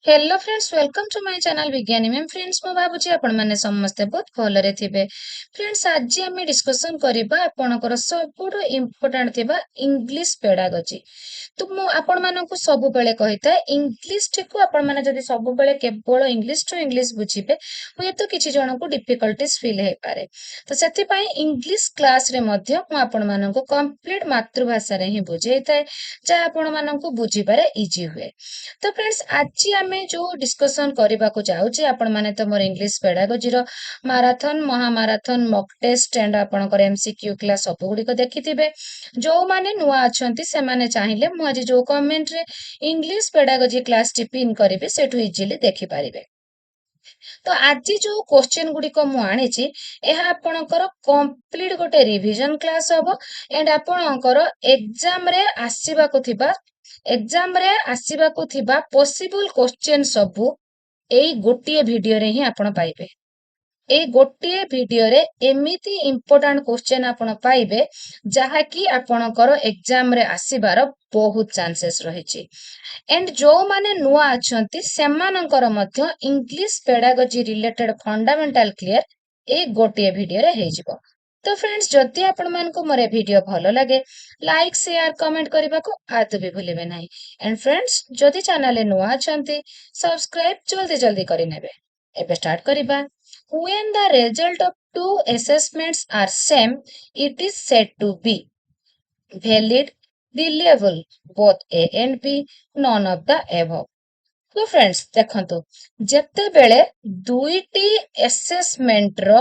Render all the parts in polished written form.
Hello friends welcome to my channel Vigyani ma'am friends मु भाबुची आपण माने समस्ते बहुत भलरे थिबे फ्रेंड्स आज आमे डिस्कशन करिबा आपणकर सबुठो इम्पोर्टेंट थिबा इंग्लिश पेडागोजी तो मु आपण मानकु सब बेले कहिता इंग्लिश को आपण माने जदी सब बेले केवल इंग्लिश टू इंग्लिश बुझिबे हुए तो किछि जण को डिफिकल्टीज फील हे पारे तो सेति पई इंग्लिश क्लास रे मध्य मु आपण मानकु कंप्लीट मातृभाषा रे ही बुझेइताय जा आपण मानकु बुझी पारे इजी हुए तो फ्रेंड्स आज आमे जो डिस्कशन करबा को जाउचे आपण माने तो मोर इंग्लिश पेडागोजी रो माराथन महामाराथन मॉक टेस्ट एंड आपणकर एमसीक्यू क्लास सब गुडी को देखिथिबे जो माने नुआ अछंती से माने चाहिले मु आज जो कमेंट रे English pedagogy class T pin करिवे सेठु इजीली देखि पारिबे तो आज जो क्वेश्चन गुडी को मु आनिची एहा आपणकर कंप्लीट गोटे रिवीजन क्लास हबो एंड आपणकर एग्जाम रे आसीबा को थिबा पॉसिबल क्वेश्चन सबु एई गोटिए वीडियो रे ही आपण पाइबे एई गोटिए वीडियो रे एमिति इंपोर्टेंट क्वेश्चन आपण पाइबे जहा कि आपणकर एग्जाम रे आसीबार बहुत चांसेस रहिछि एंड जो माने नुआ अछंती सेमानकर मध्य English pedagogy related fundamental clear ए गोटिए वीडियो रे हेजिबो तो फ्रेंड्स जदि आपण मानको मोरे वीडियो भलो लागे लाइक शेयर कमेंट करबा को आदि भी भूलिबे नाही एंड फ्रेंड्स जदि चैनल रे नुआ अछंती सब्सक्राइब जल्दी जल्दी करि नेबे एबे स्टार्ट करिबा when the result of two assessments are same it is said to be valid reliable both A and B none of the above तो फ्रेंड्स देखंतु जत्ते बेले दुईटी असेसमेंट रो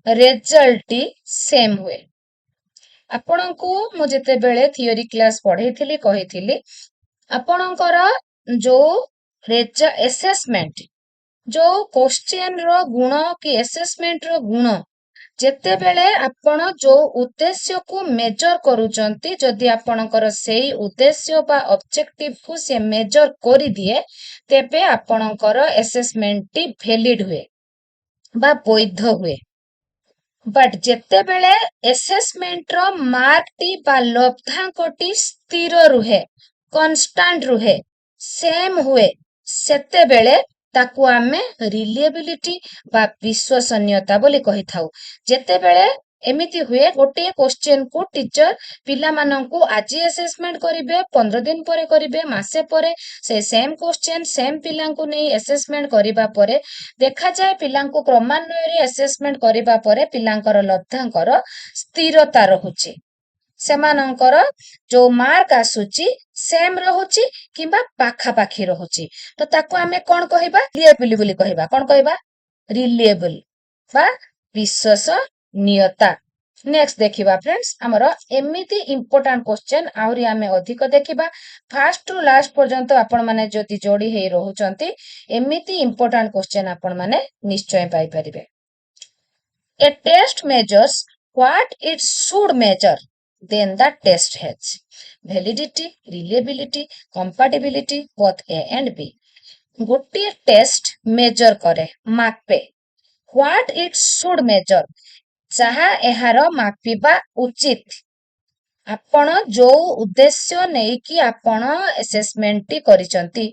रिजल्ट सेम हुए आपणको मु जते बेले थियोरी क्लास पढैथिली कहिथिली आपणकर जो असेसमेंट जो क्वेश्चन रो गुण कि असेसमेंट रो गुण जेते बेले आपण जो उद्देश्य को मेजर करूचंती जदि आपणकर सेई उद्देश्य बा ऑब्जेक्टिव को से मेजर करि दिए तेबे आपणकर असेसमेंट टी वैलिड हुए बा वैध हुए बट जेते बेले असेसमेंट रो मार्क टी बा लब्धांक टी स्थिर रुहे कांस्टेंट रुहे सेम हुए सेते बेले ताकू आमे रिलिएबिलिटी बा विश्वसनीयता बोली कहि थाउ जेते बेले एमिति हुए गोटे क्वेश्चन को टीचर पिला माननकु आजि असेसमेंट करिवे 15 दिन परे करिवे मासे परे से सेम क्वेश्चन सेम पिलांकु नै असेसमेंट करिबा परे देखा जाय पिलांकु क्रमान्वय रे असेसमेंट करिबा परे पिलांकर लब्धांकर स्थिरता रहुची सेमानंकर जो मार्क आसुची सेम रहुची किबा पाखा पाखी रहुची तो ताको आमे कोन कहिबा रिलिएबल बोली कहिबा कोन कहिबा रिलिएबल बा विश्वसनीयता नेक्स्ट देखिबा फ्रेंड्स हमरो एमिति इंपोर्टेंट क्वेश्चन आउरी आमे अधिक देखिबा फर्स्ट टू लास्ट पर्यंत आपण माने जति जोडी हेई रहुचंती एमिति इंपोर्टेंट क्वेश्चन आपण माने निश्चय पाई परिबे a test measures what it should measure then the test has validity, reliability, compatibility both A and B. गोटे टेस्ट मेजर करे मापे व्हाट इट शुड मेजर जहा एहार मापिबा उचित आपण जो उद्देश्य नहीं कि आपण असेसमेंट टी करिसंती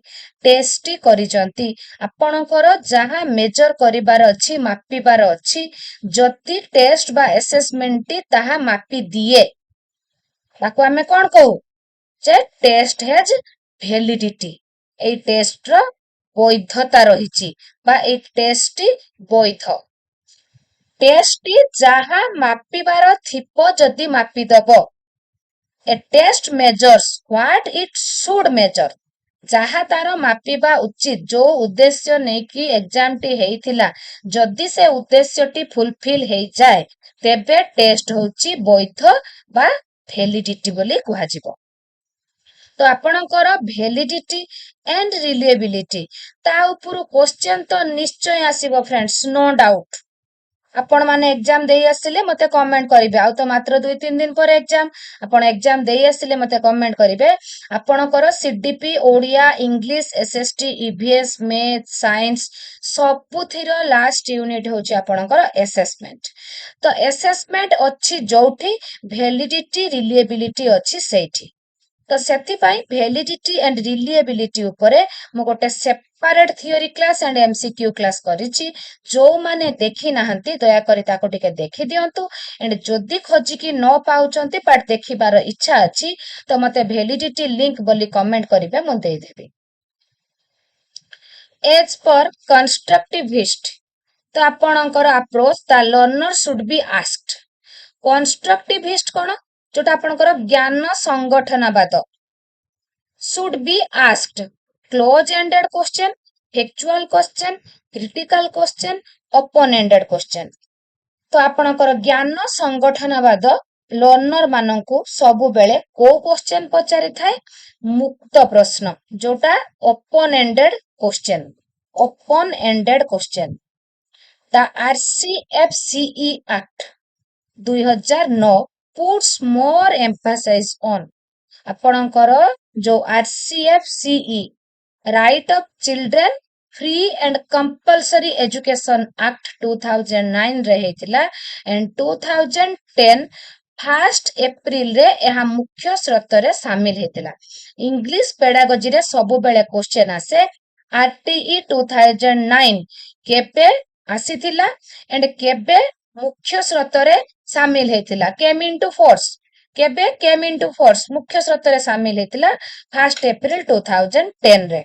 टेस्ट टी करिसंती आपणकर जहा मेजर करिबार अछि मापिबार अछि जति टेस्ट बा असेसमेंट टी ताहा मापी दिए ताको आमे कोन कहू जे टेस्ट हैज वैलिडिटी ए टेस्ट रो वैधता रहिछि बा ए टेस्ट वैध टेस्ट जहा मापिबार थिपो जदी मापी दबो a test measures what it should measure जहा तार मापिबा उचित जो उद्देश्य नै कि एग्जाम टी हेइथिला जदी से उद्देश्य टी फुलफिल हेइ जाय तेबे टेस्ट होछि वैध बा वैलिडिटी बोली कुहा जिवो तो आपणकर वैलिडिटी एंड रिलिएबिलिटी ता उपरु क्वेश्चन तो निश्चय आसीबो फ्रेंड्स नो डाउट आपण माने एग्जाम देई आसिले मते कमेंट करिवे आ तो मात्र 2-3 दिन पर एग्जाम आपण एग्जाम देई आसिले मते कमेंट करिवे आपणकर CDP Odia English SST EVS math science सबुथिर लास्ट यूनिट होची आपणकर असेसमेंट तो असेसमेंट अछि जोठी वैलिडिटी रिलिएबिलिटी अछि सेठी तो सेति पई वैलिडिटी एंड रिलिएबिलिटी ऊपरे मो गोटे separate theory class and MCQ class करिछि जो माने देखि नाहंती दया करी ताको टिके देखि दियंतु एंड जदि खोजिकी न पाउचंती बट देखिबार इच्छा अछि तो मते वैलिडिटी लिंक बोली कमेंट करिवे मु देई देबी। एज पर कंस्ट्रक्टिविस्ट तो आपणकर approach the learner should be asked. Constructivist कोन जोटा आपणकर ज्ञान संगठनवाद should be asked close-ended question, factual question, critical question, open-ended question। तो आपणकर ज्ञान संगठनवाद लर्नर मानंकु सबु बेले को क्वेश्चन पचारि थाए मुक्त प्रश्न जोटा open ended question the RCFCE Act 2009 puts more emphasis on आपणकर जो RCFCE right of children free and compulsory education act 2009 रे हेतिला एंड 2010 1 अप्रैल रे यह मुख्य स्रोत रे शामिल हेतिला। इंग्लिश पेडागोजी रे सब बेले क्वेश्चन आसे RTE 2009 केबे आसीथिला एंड केबे मुख्य स्रोत रे शामिल हेतिला केम इनटू फोर्स मुख्य स्रोत रे शामिल हेतिला 1 अप्रैल 2010 रे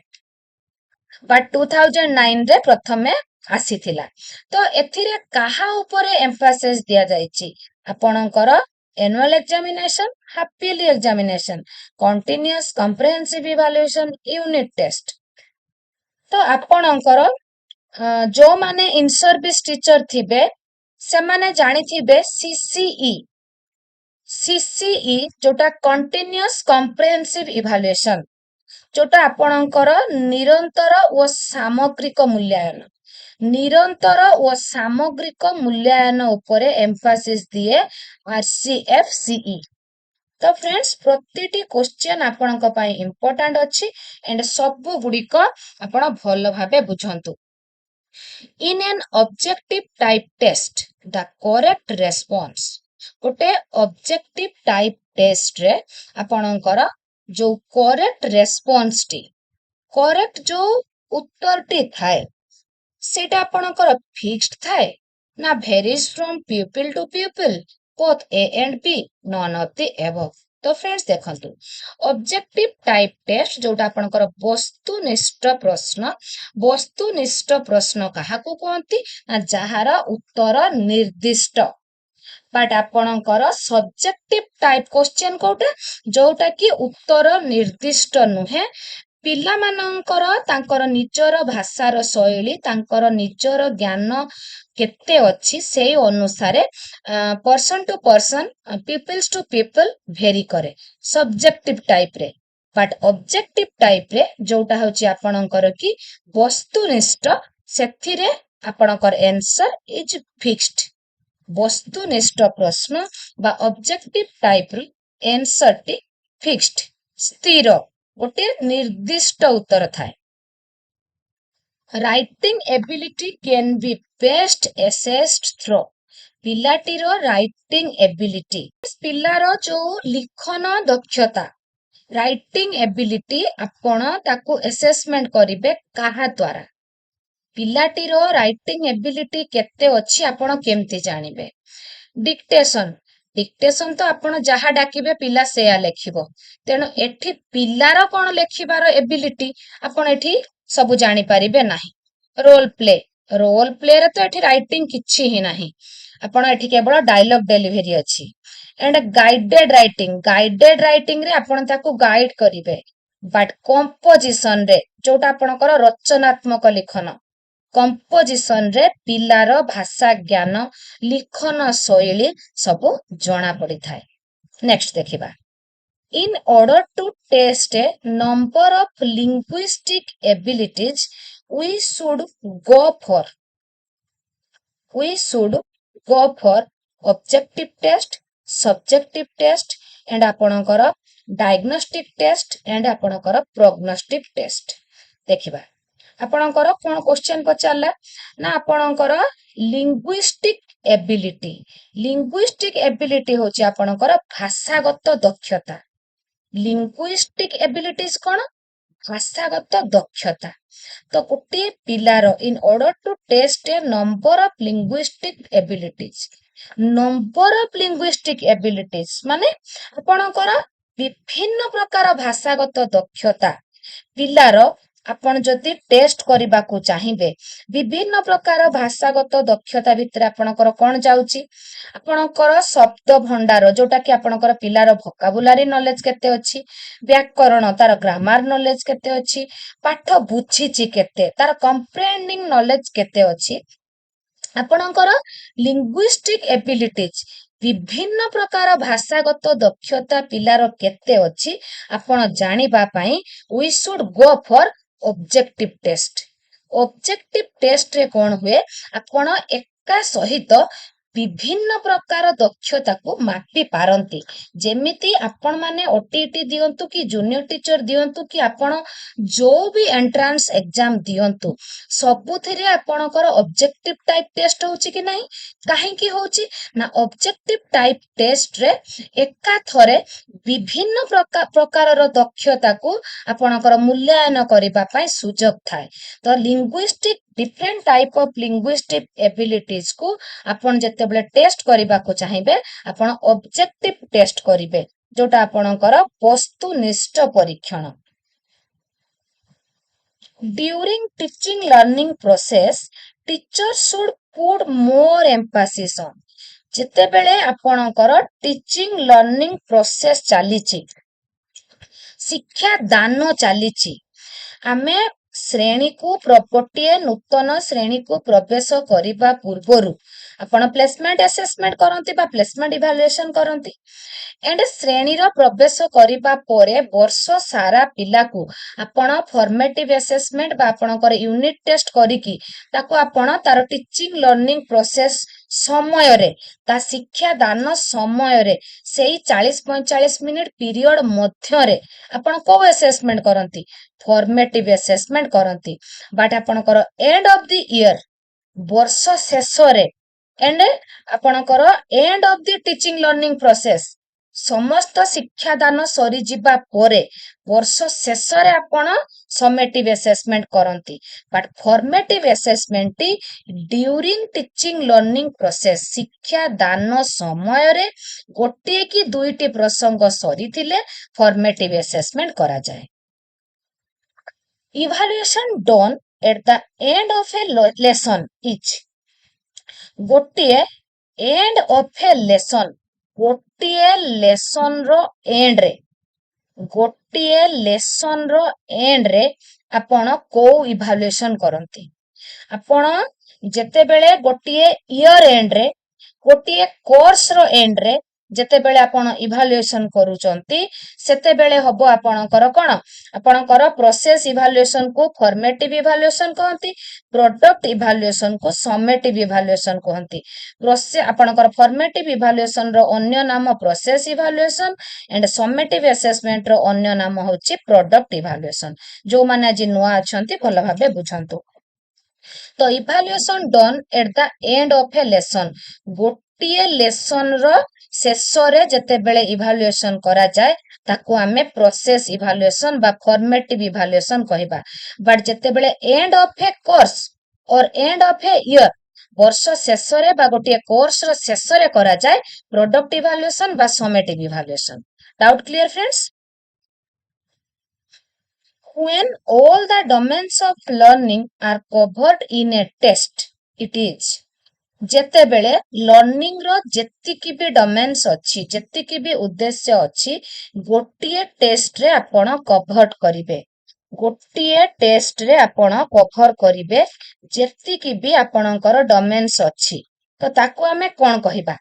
बट 2009 रे प्रथमे आसीथिला। तो एथिरे काहा ऊपरे एम्फासिस दिया जायछि आपणकर annual examination half yearly examination continuous comprehensive evaluation unit test. तो आपणकर जो माने इन सर्विस टीचर थिबे से माने जानि थिबे CCE जोटा कंटीन्यूअस कॉम्प्रिहेंसिव इवैल्यूएशन जोटा आपणकर निरंतर व सामग्रिक मूल्यांकन उपरे एम्फासिस दिए RCFCE। तो फ्रेंड्स प्रतिटी क्वेश्चन आपणक पई इंपोर्टेंट अछि एंड सब गुडिक आपण भलो भाबे बुझंतु। In an objective type test the correct response गोटे ऑब्जेक्टिव टाइप टेस्ट रे आपणकर जो करेक्ट रेस्पॉन्स टी करेक्ट जो उत्तर टी थाए सेटा आपणकर फिक्स्ड थाए ना varies from people to people both A and B none of the above. तो फ्रेंड्स देखंतु ऑब्जेक्टिव टाइप टेस्ट जोटा आपणकर वस्तुनिष्ठ प्रश्न काहाकू कहंती ना जहार उत्तर निर्दिष्ट बट आपणकर सब्जेक्टिव टाइप क्वेश्चन कोटा जोटा कि उत्तर निर्दिष्ट नुहे पिला मानकर तांकर निजर भाषार शैली तांकर निजर ज्ञान केते अछि से अनुसार person to person peoples to people vary करे सब्जेक्टिव टाइप रे बट ऑब्जेक्टिव टाइप रे जोटा होची आपणकर कि वस्तुनिष्ठ सेथिरे आपणकर आंसर इज फिक्स्ड। वस्तुनिष्ठ प्रश्न बा ऑब्जेक्टिव टाइप रे आंसर टी फिक्स्ड स्थिर गोटे निर्दिष्ट उत्तर थाए। Writing ability can be best assessed through पिलाटीर राइटिंग एबिलिटी पिलार जो लिखन दक्षता राइटिंग एबिलिटी आपण ताकू असेसमेंट करिवे काहा द्वारा पिलाटीर राइटिंग एबिलिटी केते अछि आपण केमती जानिबे। डिक्टेशन तो आपण जहा डाकिबे पिला सेया लेखिबो तेनो एठी पिलार कोन लेखिबार एबिलिटी आपण एठी सब जानि परिबे नाही। रोल प्ले रे तो एठी राइटिंग किछि ही नाही आपण एठी केवल डायलॉग डिलीवरी अछि एंड गाइडेड राइटिंग रे आपण ताकू गाइड करिवे बट कंपोजिशन रे जोटा आपणकर रचनात्मक लिखन कंपोजिशन रे पिलार भाषा ज्ञान लिखन शैली सब जना पड़ी थाए। नेक्स्ट देखिबा in order to test a number of linguistic abilities we should go for objective test subjective test and आपणकर डायग्नोस्टिक टेस्ट एंड आपणकर प्रोग्नोस्टिक टेस्ट। देखिबा आपणकर कोन क्वेश्चन पचारला ना आपणकर लिंग्विस्टिक एबिलिटी होची आपणकर भाषागत दक्षता। लिंग्विस्टिक एबिलिटीज कोन ଭାଷାଗତ ଦକ୍ଷତା। ତ ଗୋଟିଏ ପିଲାର in order to test a number of linguistic abilities, number of linguistic abilities ମାନେ ଆପଣଙ୍କର ବିଭିନ୍ନ ପ୍ରକାର ଭାଷାଗତ ଦକ୍ଷତା ପିଲାର ଆପଣ ଯଦି ଟେଷ୍ଟ କରିବାକୁ ଚାହିଁବେ, ବିଭିନ୍ନ ପ୍ରକାର ଭାଷାଗତ ଦକ୍ଷତା ଭିତରେ ଆପଣଙ୍କର କଣ ଯାଉଛି, ଆପଣଙ୍କର ଶବ୍ଦ ଭଣ୍ଡାର ଯୋଉଟା କି ଆପଣଙ୍କର ପିଲାର ଭୋକାବୁଲାରୀ ନଲେଜ କେତେ ଅଛି, ବ୍ୟାକରଣ ତାର ଗ୍ରାମାର ନଲେଜ କେତେ ଅଛି, ପାଠ ବୁଝିଛି କେତେ, ତାର କମ୍ପ୍ରେହେଣ୍ଡିଂ ନଲେଜ କେତେ ଅଛି, ଆପଣଙ୍କର ଲିଙ୍ଗୁଇଷ୍ଟିକ ଏବିଲିଟିଜ ବିଭିନ୍ନ ପ୍ରକାର ଭାଷାଗତ ଦକ୍ଷତା ପିଲାର କେତେ ଅଛି ଆପଣ ଜାଣିବା ପାଇଁ we should go for objective test। objective test ରେ କଣ ହୁଏ, ଆପଣ ଏକା ସହିତ ବିଭିନ୍ନ ପ୍ରକାର ଦକ୍ଷତାକୁ ମାପି ପାରନ୍ତି। ଯେମିତି ଆପଣ ମାନେ OTET ଦିଅନ୍ତୁ କି ଜୁନିୟର ଟିଚର ଦିଅନ୍ତୁ କି ଆପଣ ଯୋଉ ବି ଏଣ୍ଟ୍ରାନ୍ସ ଏକ୍ଜାମ ଦିଅନ୍ତୁ, ସବୁଥିରେ ଆପଣଙ୍କର ଅବଜେକ୍ଟିଭ ଟାଇପ ଟେଷ୍ଟ ହଉଛି କି ନାହିଁ? କାହିଁକି ହଉଛି ନା ଅବଜେକ୍ଟିଭ ଟାଇପ ଟେଷ୍ଟରେ ଏକାଥରେ ବିଭିନ୍ନ ପ୍ରକାରର ଦକ୍ଷତାକୁ ଆପଣଙ୍କର ମୂଲ୍ୟାୟନ କରିବା ପାଇଁ ସୁଯୋଗ ଥାଏ। ତ ଲିଙ୍ଗୁଇଷ୍ଟିକ ଡିଫରେଣ୍ଟ ଟାଇପ ଅଫ ଲିଙ୍ଗୁଇଷ୍ଟିକ ଏବିଲିଟିଜ କୁ ଆପଣ ଯେତେବେଳେ ଟେଷ୍ଟ କରିବାକୁ ଚାହିଁବେ, ଆପଣ ଅବଜେକ୍ଟିଭ ଟେଷ୍ଟ କରିବେ, ଯୋଉଟା ଆପଣଙ୍କର ବସ୍ତୁନିଷ୍ଠ ପରୀକ୍ଷଣ। During teaching learning process, teacher should put more emphasis on। ଯେତେବେଳେ ଆପଣଙ୍କର ଟିଚିଂ ଲର୍ନିଂ ପ୍ରୋସେସ ଚାଲିଛି, ଶିକ୍ଷା ଦାନ ଚାଲିଛି, ଆମେ ଶ୍ରେଣୀକୁ ଗୋଟିଏ ନୂତନ ଶ୍ରେଣୀକୁ ପ୍ରବେଶ କରିବା ପୂର୍ବରୁ ଆପଣ ପ୍ଲେସମେଣ୍ଟ ଆସେସମେଣ୍ଟ କରନ୍ତି ବା ପ୍ଲେସମେଣ୍ଟ ଇଭାଲୁଏସନ କରନ୍ତି। ଏଣ୍ଡ ଶ୍ରେଣୀର ପ୍ରବେଶ କରିବା ପରେ ବର୍ଷ ସାରା ପିଲାକୁ ଆପଣ ଫର୍ମେଟିଭ ଆସେସମେଣ୍ଟ ବା ଆପଣଙ୍କର ୟୁନିଟ ଟେଷ୍ଟ କରିକି ତାକୁ ଆପଣ ତାର ଟିଚିଂ ଲର୍ନିଂ ପ୍ରୋସେସ ସମୟରେ, ତା ଶିକ୍ଷା ଦାନ ସମୟରେ ସେଇ 40-45 ମିନିଟ ପିରିୟଡ ମଧ୍ୟରେ ଆପଣ କୋଉ ଆସେସମେଣ୍ଟ କରନ୍ତି? ଫର୍ମେଟିଭ ଆସେସମେଣ୍ଟ କରନ୍ତି। ବଟ୍ ଆପଣଙ୍କର ଏଣ୍ଡ ଅଫ ଦି ଇୟର, ବର୍ଷ ଶେଷରେ ଏଣ୍ଡ ଆପଣଙ୍କର end of the teaching learning process, ସମସ୍ତ ଶିକ୍ଷାଦାନ ସରିଯିବା ପରେ ବର୍ଷ ଶେଷରେ ଆପଣ ସमेटिव ଆସେସମେଣ୍ଟ କରନ୍ତି। But formative assessment during teaching learning process, ଶିକ୍ଷା ଦାନ ସମୟରେ ଗୋଟିଏ କି ଦୁଇଟି ପ୍ରସଙ୍ଗ ସରିଥିଲେ ଫର୍ମେଟିଭ ଆସେସମେଣ୍ଟ କରାଯାଏ। Evaluation done at the end of a lesson is, ଗୋଟିଏ end of a lesson, ଗୋଟିଏ ଲେସନ ର ଏଣ୍ଡ ରେ, ଗୋଟିଏ ଲେସନ ର ଏଣ୍ଡ ରେ ଆପଣ କୋଉ ଇଭାଲୁଏସନ କରନ୍ତି? ଆପଣ ଯେତେବେଳେ ଗୋଟିଏ ଇୟର ଏଣ୍ଡ ରେ, ଗୋଟିଏ କୋର୍ସ ର ଏଣ୍ଡ ରେ ଯେତେବେଳେ ଆପଣ ଇଭାଲୁଏସନ କରୁଛନ୍ତି, ସେତେବେଳେ ହବ ଆପଣଙ୍କର କଣ? ଆପଣଙ୍କର ପ୍ରୋସେସ ଇଭାଲୁଏସନ କୁ ଫର୍ମେଟିଭ ଇଭାଲୁଏସନ କହନ୍ତି, ପ୍ରଡକ୍ଟ ଇଭାଲୁଏସନ କୁ ସमेटिव ଇଭାଲୁଏସନ କହନ୍ତି। ଆପଣଙ୍କର ଫର୍ମେଟିଭ ଇଭାଲୁଏସନ ର ଅନ୍ୟ ନାମ ପ୍ରୋସେସ ଇଭାଲୁଏସନ ଏଣ୍ଡ ସमेटिव ଆସେସମେଣ୍ଟ ର ଅନ୍ୟ ନାମ ହଉଛି ପ୍ରଡକ୍ଟ ଇଭାଲୁଏସନ। ଯୋଉମାନେ ଆଜି ନୂଆ ଅଛନ୍ତି ଭଲ ଭାବେ ବୁଝନ୍ତୁ। ତ ଇଭାଲୁଏସନ ଡନ୍ ଏଟ the end of A lesson, ଗୋଟିଏ ଲେସନ ର ଶେଷରେ ଯେତେବେଳେ ଇଭାଲୁଏସନ କରାଯାଏ ତାକୁ ଆମେ ପ୍ରୋସେସ ଇଭାଲୁଏସନ ବା ଫର୍ମେଟିଭ ଇଭାଲୁଏସନ କହିବା। ବଟ୍ ଯେତେବେଳେ end of a course or end of a year, ବର୍ଷ ଶେଷରେ ବା ଗୋଟିଏ କୋର୍ସ ର ଶେଷରେ କରାଯାଏ ପ୍ରଡକ୍ଟ ଇଭାଲୁଏସନ ବା summative evaluation. Doubt clear friends? When all the domains of learning are covered in a test, it is, ଯେତେବେଳେ ଲର୍ନିଂ ର ଯେତିକି ବି ଡୋମେନ୍ସ ଅଛି, ଯେତିକି ବି ଉଦ୍ଦେଶ୍ୟ ଅଛି, ଗୋଟିଏ ଟେଷ୍ଟରେ ଆପଣ କଭର କରିବେ, ଗୋଟିଏ ଟେଷ୍ଟରେ ଆପଣ କଭର କରିବେ ଯେତିକି ବି ଆପଣଙ୍କର ଡୋମେନ୍ସ ଅଛି। ତ ତାକୁ ଆମେ କଣ କହିବା?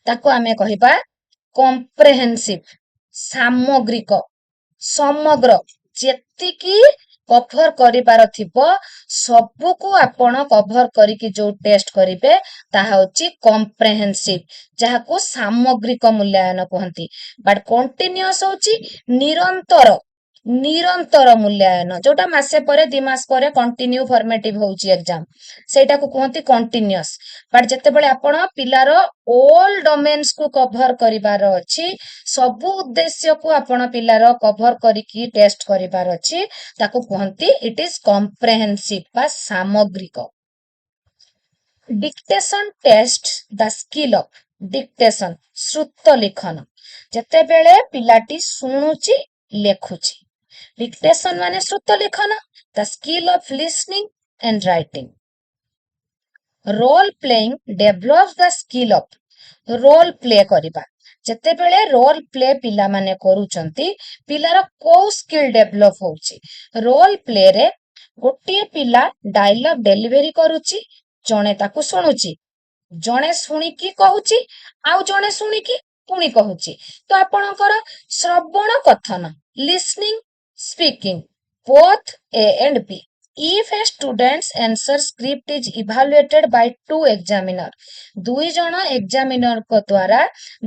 ତାକୁ ଆମେ କହିବା କମ୍ପ୍ରେହେନ୍ସିଭ, ସାମଗ୍ରିକ, ସମଗ୍ର, ଯେତିକି କଭର କରିବାର ଥିବ ସବୁକୁ ଆପଣ କଭର କରିକି ଯୋଉ ଟେଷ୍ଟ କରିବେ ତାହା ହଉଛି କମ୍ପ୍ରେହେନ୍ସିଭ, ଯାହାକୁ ସାମଗ୍ରିକ ମୂଲ୍ୟାୟନ କୁହନ୍ତି। ବଟ୍ କଣ୍ଟିନ୍ୟୁଅସ ହଉଛି ନିରନ୍ତର, निरंतर मूल्यांकन जोटा मासे परे 2 मास परे कंटिन्यू फॉर्मेटिव होउची एग्जाम सेटा को कहंती कंटिन्यूअस बट जते बेले आपण पिलार ऑल डोमेन्स को कवर करिवार अछि सब उद्देश्य को आपण पिलार कवर करिकी टेस्ट करिवार अछि ताको कहंती इट इज कॉम्प्रिहेंसिव बा सामग्रिक dictation test the skill of dictation श्रुत लिखन जते बेले पिलाटी सुनुची लेखुची डिक्टेशन माने श्रुत लेखन the skill of listening and writing role playing develops the skill of role play करिबा जते बेले रोल प्ले पिला माने करूचंती पिलार को स्किल डेभलप होउची रोल प्ले रे गोटिए पिला डायलॉग डेलिवरी करूची जणे ताकू सुनुची जणे शुणिकी कहूची आउ जणे शुणिकी पुणी कहूची तो आपणकर श्रवण कथन listening speaking both A and B. If a student's answer script is evaluated by 2 examiner, दुई जण एग्जामिनर को द्वारा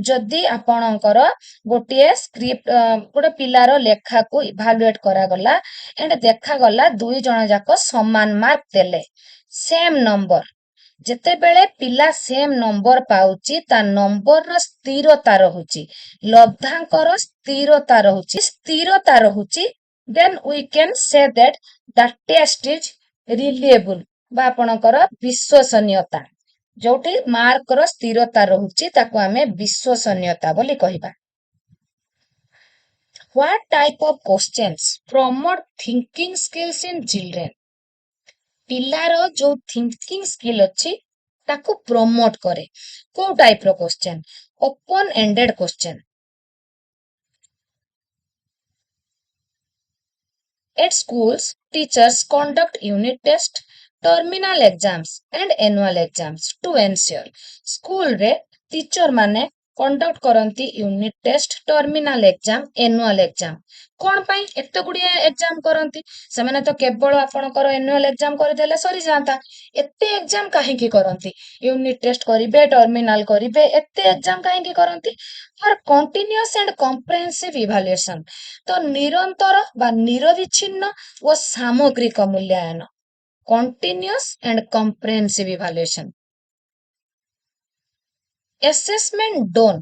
जदि आपणकर गोटे स्क्रिप्ट गोटे पिलार लेखा को इभालुएट करा गला एंड देखा गला दुई जण जाक समान मार्क देले सेम नंबर जेते बेले पिला सेम नंबर पाउची ता नंबर र स्थिरता रहुची लब्धांकर स्थिरता रहुची then we can say that the test is reliable बा आपणकर विश्वसनीयता जोटी मार्क र स्थिरता रहुची ताको आमे विश्वसनीयता बोली कहिबा what type of questions promote thinking skills in children पिलार जो थिंकिंग स्किल अछि ताको प्रमोट करे को टाइप रो question open ended question At schools, teachers conduct unit tests, terminal exams and annual exams to ensure school रे teacher माने conduct करंती unit test terminal exam annual exam कोन पई एते गुडिया एग्जाम करंती से माने तो केवल आपनकर एनुअल एग्जाम कर देले सरी जाता एते एग्जाम काहे की करंती यूनिट टेस्ट करिवे टर्मिनाल करिवे एते एग्जाम काहे की करंती for continuous and comprehensive evaluation तो निरंतर बा निरविच्छिन्न व सामग्रिक मूल्यांकन continuous and comprehensive evaluation assessment done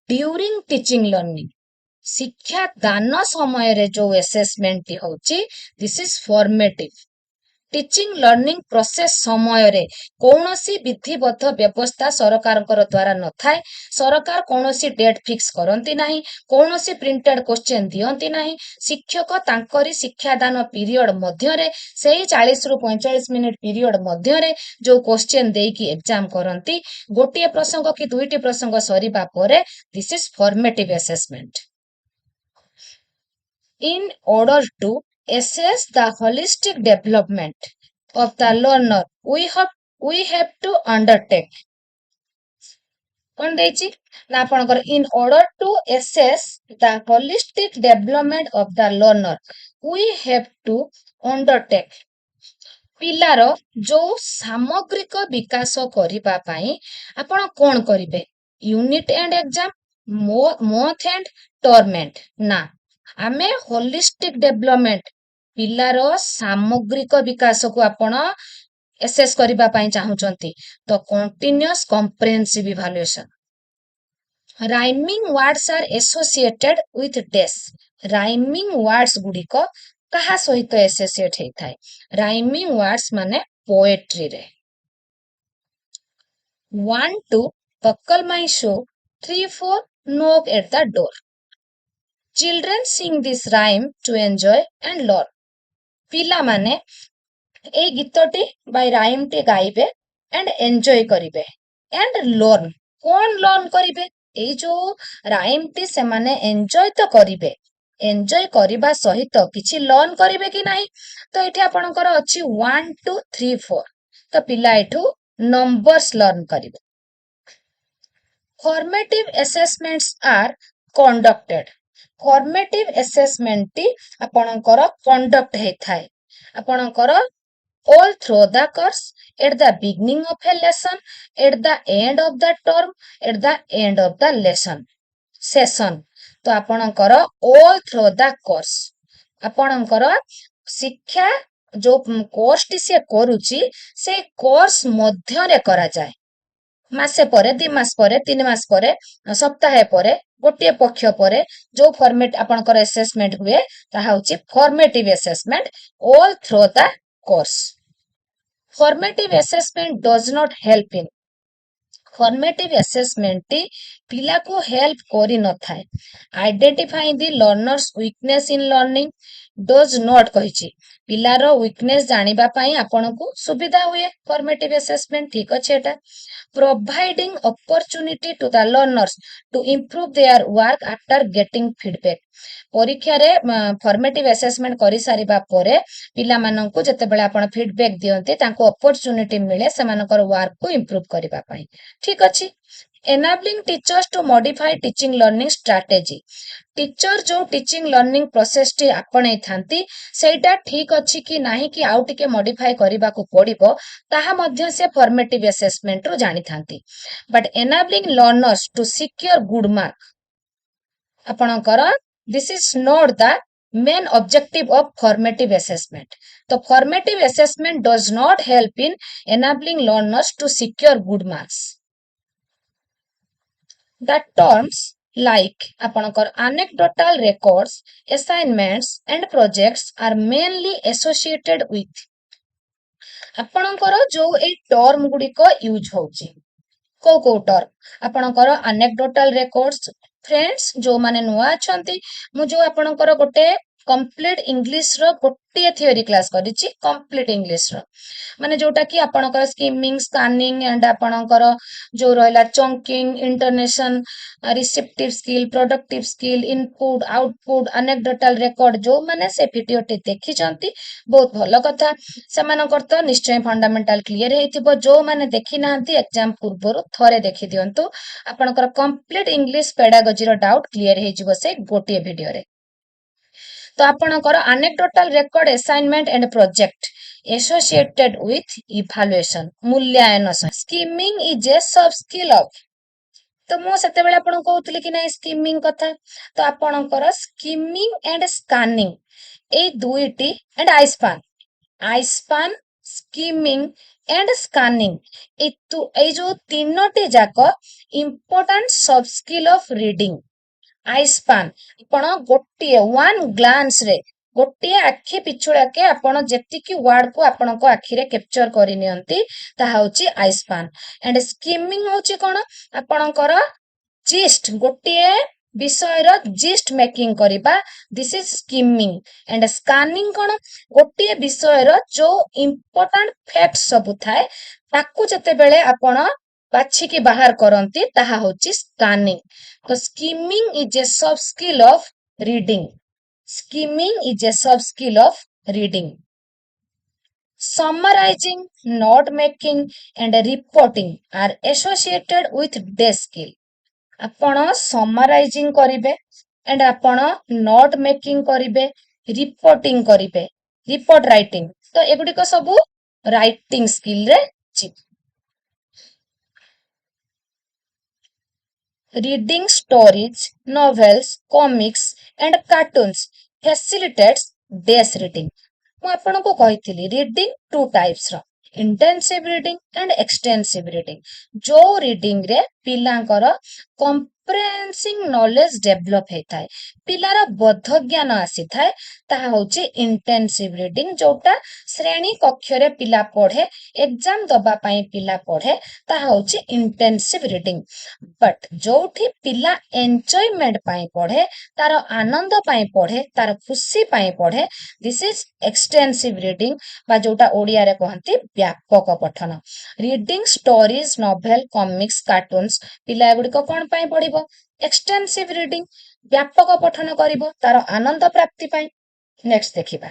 during teaching learning शिक्षा दान समय रे जो assessment टी होची this is formative teaching learning process समय रे कौनसी विधिबद्ध व्यवस्था सरकारकर द्वारा न थाए सरकार कौनसी डेट फिक्स करंती नाही कौनसी प्रिंटेड क्वेश्चन दियंती नाही शिक्षक तांकरी शिक्षादान पीरियड मध्य रे सेही 40 रु 45 मिनिट पीरियड मध्य रे जो क्वेश्चन देकी एग्जाम करंती गोटिए प्रसंग कि दुईटी प्रसंग सरीबा परे this is formative assessment in order to assess the holistic development of the learner we have to undertake kon dechi na apanakar in order to assess the holistic development of the learner we have to undertake पिलार जो सामग्रिक विकास करिबा पई आपण कोन करिवे unit and exam moth and term end ना आमे holistic development पिलार सामग्रिक विकास को आपण assess करिबा पई चाहुचंती तो continuous comprehensive evaluation rhyming words are associated with these rhyming words गुडी को कहा सहित एसोसिएट हेथाय राइमिंग वर्ड्स माने पोएट्री रे 1 2 buckle my shoe 3 4 knock at the door Children sing this rhyme to enjoy and learn. पिला माने ए गीतटी बाय राइम टे गाइबे एंड एंजॉय करिवे एंड लर्न कोन लर्न करिवे ए जो राइम टी से माने एंजॉय तो करिवे एंजॉय करिबा सहित किछि लर्न करिवे कि नाही तो एठी आपणकर अछि 1 2 3 4 तो पिला एठू नंबर्स लर्न करिवे formative assessments are conducted formative assessment टी आपणकर कंडक्ट हेथाय आपणकर all through the course at the beginning of a lesson at the end of the term at the end of the lesson session तो आपणकर all through the course ଆପଣଙ୍କର ଶିକ୍ଷା जो course T से करूची से कोर्स मध्यरे कराଯାए मासे परे 2 मास परे 3 मास परे सप्ताहे परे गोटे पक्ष परे जो फॉर्मेट आपनकर असेसमेंट हुए ताहा होची formative assessment all through the course formative assessment does not help in formative assessment टी पिला को हेल्प करि न थाए identify the learner's weakness in learning does not कहिची पिलार वीकनेस जानिबा पई आपनको सुविधा हुए फॉर्मेटिव असेसमेंट ठीक अछि एटा providing opportunity to the learners to improve their work after getting feedback परीक्षा रे फॉर्मेटिव असेसमेंट करि सारिबा परे पिला माननकु जतेबेले आपण फीडबैक दियंते तांको अपॉर्चुनिटी मिले सेमानकर वर्क को इंप्रूव करिबा पई ठीक अछि enabling teachers to modify teaching learning strategy teacher जो टीचिंग लर्निंग प्रोसेस टी आपणे थांती सेटा ठीक अछि कि नाही कि आउ टिके मॉडिफाई करिबा को पड़िबो ताहा मध्य से फॉर्मेटिव असेसमेंट रो जानि थांती but enabling learners to secure good mark आपणकर this is not the main objective of formative assessment तो formative assessment does not help in enabling learners to secure good marks the terms like ଆପଣଙ୍କର anecdotal records assignments and projects are mainly associated with ଆପଣଙ୍କର जो a term गुडिको use होची को term आपणकर anecdotal records friends जो माने नुआ अछंती मु जो आपणकर गोटे कंप्लीट इंग्लिश रो गोटे थियोरी क्लास करिछि कंप्लीट इंग्लिश रो माने जोटा कि आपणकर स्किमिंग स्कैनिंग एंड आपणकर जो रहला chunking intonation receptive skill productive skill input output anecdotal record जो माने से वीडियो टी देखि चंती बहुत भलो कथा सेमानकर तो निश्चय फंडामेंटल क्लियर हेतिबो जो माने देखि नांती एग्जाम पूर्वरु थरे देखि दियंतु आपणकर कंप्लीट इंग्लिश पेडागोजी रो डाउट क्लियर हे जिवो से गोटे वीडियो रे तो आपणकर anecdotal record assignment and project associated with evaluation मूल्यांकन skimming is a sub skill of तो मु सेते बेले आपन कहउतली कि नै स्किमिंग कथा तो आपणकर स्किमिंग एंड स्कैनिंग ए दुईटी and eye span skimming and scanning ए जो तीनोटी जाक इंपोर्टेंट सब स्किल ऑफ रीडिंग आइस्पान आपण गोटे वन ग्लांस रे गोटे आखि पिछुड़ा के आपण जेतिकी वर्ड को आपण को आखि रे कैप्चर करि नियंती ताहा होची आइस्पान एंड स्किमिंग होची कोन आपणकर जिस्ट गोटे विषय रो जिस्ट मेकिंग करिबा this is skimming and scanning कोन गोटे विषय रो जो इंपोर्टेंट फैक्ट्स सब थाए ताकू जते बेले आपण बाछि की बाहर करंती ताहा होची स्कैनिंग तो skimming is a sub skill of reading skimming is a sub skill of reading summarizing note making and reporting are associated with desk skill आपण समराइजिंग करिवे एंड आपण नोट मेकिंग करिवे रिपोर्टिंग करिवे रिपोर्ट राइटिंग तो एगुडी को sub writing skill रे छी reading stories novels comics and cartoons facilitates desk reading मु आपण को कहितली रीडिंग टू टाइप्स रो intensive reading and extensive reading जो रीडिंग रे पिलांकर कंप्रेहेंसिंग नॉलेज डेवलप हेताय पिलार बोध ज्ञान आसी थाए ताहा होची इंटेंसिव रीडिंग जोटा श्रेणी कक्ष रे पिला पढ़े एग्जाम दबा पई पिला पढ़े ताहा होची इंटेंसिव रीडिंग बट जोठी पिला एन्जॉयमेंट पई पढ़े तार आनंद पई पढ़े तार खुशी पई पढ़े दिस इज एक्सटेंसिव रीडिंग बा जोटा ओडिया रे कहंती व्यापक पठन reading stories novel comics cartoons पिला गुडी को कोन पई पढिबो एक्सटेंसिव रीडिंग व्यापक पठन करिबो तार आनंद प्राप्ति पई नेक्स्ट देखिबा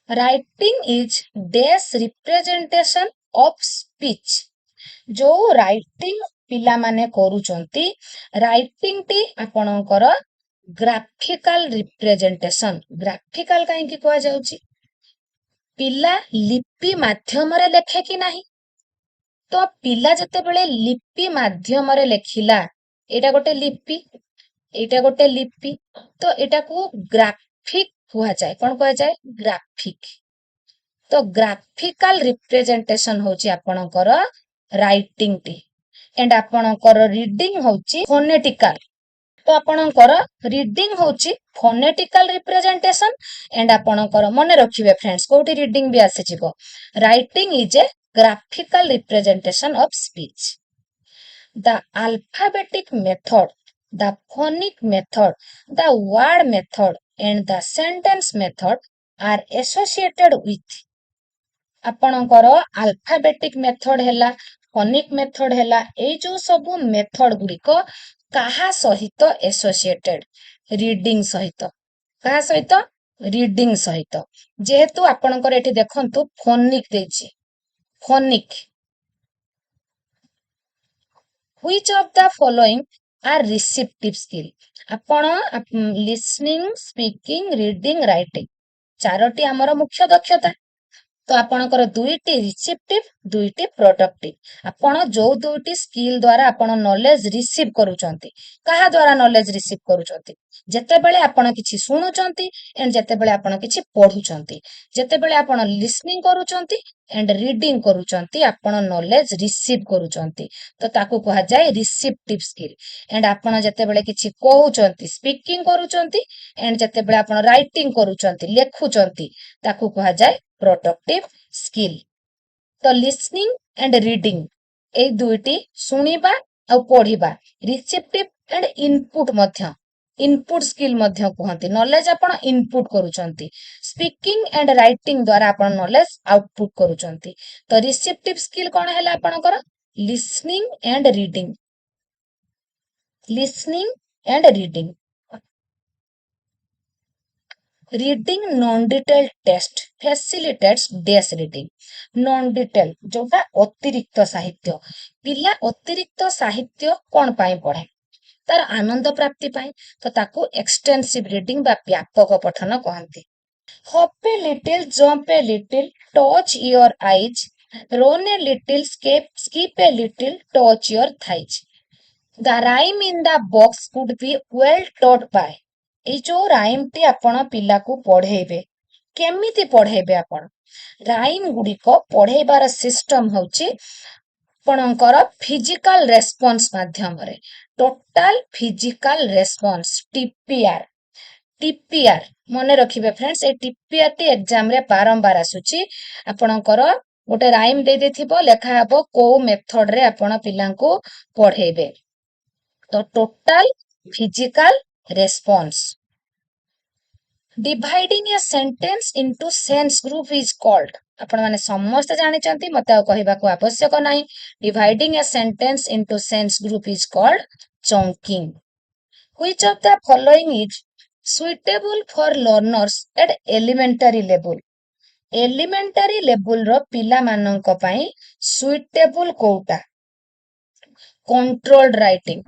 writing is the representation of speech जो राइटिंग पिला माने करूचंती राइटिंग टी आपणकर ग्राफिकल रिप्रेजेंटेशन ग्राफिकल काहे की कहआ जाउची पिला लिपि माध्यम रे लेखे कि नाही तो पिला जते बेले लिपि माध्यम रे लेखिला एटा गोटे लिपि एटा गोटे लिपि तो एटा को ग्राफिक हुआ जाए कौन कहा जाए ग्राफिक तो ग्राफिकल रिप्रेजेंटेशन होची आपणकर राइटिंग टी एंड आपणकर रीडिंग होची फोनेटिकल तो आपणकर रीडिंग होची फोनेटिकल रिप्रेजेंटेशन एंड आपणकर मन रखिबे फ्रेंड्स कोठी रीडिंग भी आसे जिवो writing is a graphical representation of speech. The alphabetic method, the phonic method, the word method, and the sentence method are associated with ଆପଣଙ୍କର alphabetic method ହେଲା phonic method ହେଲା ଏଇ ଯୋଉ ସବୁ method ଗୁଡିକ କାହା ସହିତ associated reading ସହିତ କାହା ସହିତ reading ସହିତ ଯେହେତୁ ଆପଣଙ୍କର ଏଠି ଦେଖନ୍ତୁ phonic ଦେଇଛି phonic which of the following are receptive skill ଆପଣ listening speaking reading writing ଚାରୋଟି ଆମର ମୁଖ୍ୟ ଦକ୍ଷତା तो आपणकर दुईटी रिसेप्टिव दुईटी प्रोडक्टिव आपण जो दुईटी स्किल द्वारा आपण नॉलेज रिसीव करूचंती कहा द्वारा नॉलेज रिसीव करूचंती जेतेबेले आपण किछि सुनुचंती एंड जेतेबेले आपण किछि पढुचंती जेतेबेले आपण लिसनिंग करूचंती एंड रीडिंग करूचंती आपण नॉलेज रिसीव करूचंती तो ताकू कहा जाय रिसेप्टिव स्किल एंड आपण जेतेबेले किछि कहूचंती स्पीकिंग करूचंती एंड जेतेबेले आपण राइटिंग करूचंती लेखुचंती ताकू कहा जाय प्रोडक्टिव स्किल तो लिसनिंग एंड रीडिंग ए दुईटी सुनिबा और पढ़िबा रिसेप्टिव एंड इनपुट मध्य इनपुट स्किल मध्य कहंती नॉलेज आपण इनपुट करूचंती स्पीकिंग एंड राइटिंग द्वारा आपण नॉलेज आउटपुट करूचंती तो रिसेप्टिव स्किल कोन हैला आपणकर listening and reading listening and reading reading non-detailed text facilitates dash reading non-detailed जोटा अतिरिक्त साहित्य पिला अतिरिक्त साहित्य कौन पाई पढ़े तार आनंद प्राप्ति पाई तो ताकू एक्सटेंसिव रीडिंग बा व्यापक पठन कहंती hop a little jump a little touch your eyes run a little skip a little touch your thighs the rhyme in the box could be well taught by এই ଯୋଉ ରାଇମ ଟି ଆପଣ ପିଲାକୁ ପଢେଇବେ କେମିତି ପଢେଇବେ ଆପଣ ରାଇମ ଗୁଡିକ ପଢେଇବାର ସିଷ୍ଟମ ହଉଛି ଆପଣଙ୍କର ଫିଜିକାଲ ରେସ୍ପନ୍ସ ମାଧ୍ୟମରେ total physical response TPR TPR ମନେ ରଖିବେ फ्रेंड्स ଏ ଟିପିଆର ଟି ଏକ୍ସାମ ରେ ବାରମ୍ବାର ଆସୁଛି ଆପଣଙ୍କର ଗୋଟେ ରାଇମ ଦେଇ ଦେଇଥିବ ଲେଖା ହେବ କୋଉ ମେଥଡ ରେ ଆପଣ ପିଲାଙ୍କୁ ପଢେଇବେ ତ total physical response dividing a sentence into sense group is called आपण माने समस्त जानि चंती मते कहबा को आवश्यक नाही dividing a sentence into sense group is called chunking which of the following is suitable for learners at elementary level रो पिला माननक पई suitable कोउटा controlled writing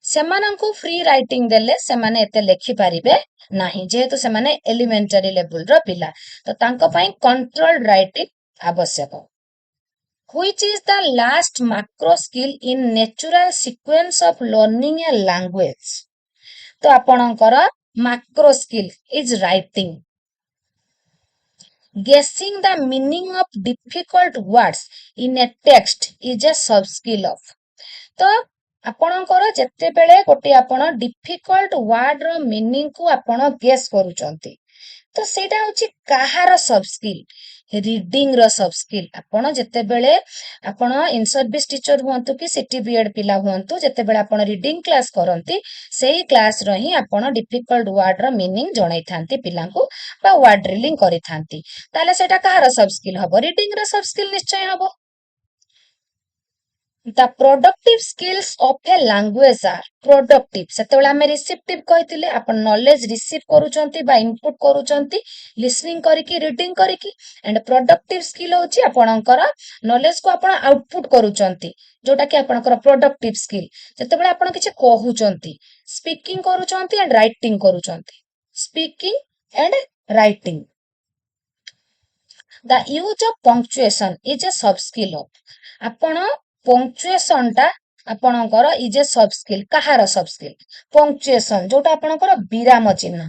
सेमानंकु फ्री राइटिंग देले सेमाने एते लेखि पारिबे नाही जेहेतु सेमाने एलिमेंटरी लेवल रो पिला तो तांको पई कंट्रोल्ड राइटिंग आवश्यक which is the last macro skill in natural sequence of learning a language तो आपणकर macro skill is writing guessing the meaning of difficult words in a text is a sub skill of तो आपणकर जेते बेले गोटे आपण difficult word रो meaning को आपण गेस करूचंती तो सेटा होची काहार सब स्किल रीडिंग रो सब स्किल आपण जेते बेले आपण इन सर्विस टीचर हुंतु कि सिटी बीएड पिला हुंतु जेते बेले आपण रीडिंग क्लास करंती सेही क्लास रो ही आपण डिफिकल्ट वर्ड रो मीनिंग जणाई थांती पिलांकू बा वर्ड ड्रिलिंग करि थांती ताले सेटा काहार सब स्किल हबो रीडिंग रो सब स्किल निश्चय हबो The productive skills of a language are productive सेतेबेले हमें रिसेप्टिव कहितिले आपण नॉलेज रिसीव करूचंती बा इनपुट करूचंती लिसनिंग करिकि रीडिंग करिकि एंड प्रोडक्टिव स्किल होची आपणकर नॉलेज को आपण आउटपुट करूचंती जोटा कि आपणकर प्रोडक्टिव स्किल जेतेबेले आपण किछि कहूचंती स्पीकिंग करूचंती एंड राइटिंग करूचंती speaking and writing The use of punctuation is a sub skill of आपण पंक्चुएशन टा ଆପଣଙ୍କର ଇଜ ଏ ସବ୍ ସ୍କିଲ୍। କାହାର ସବ୍ ସ୍କିଲ୍? ପଙ୍କ୍ଚୁଏସନ୍, ଯୋଉଟା ଆପଣଙ୍କର ବିରାମ ଚିହ୍ନ।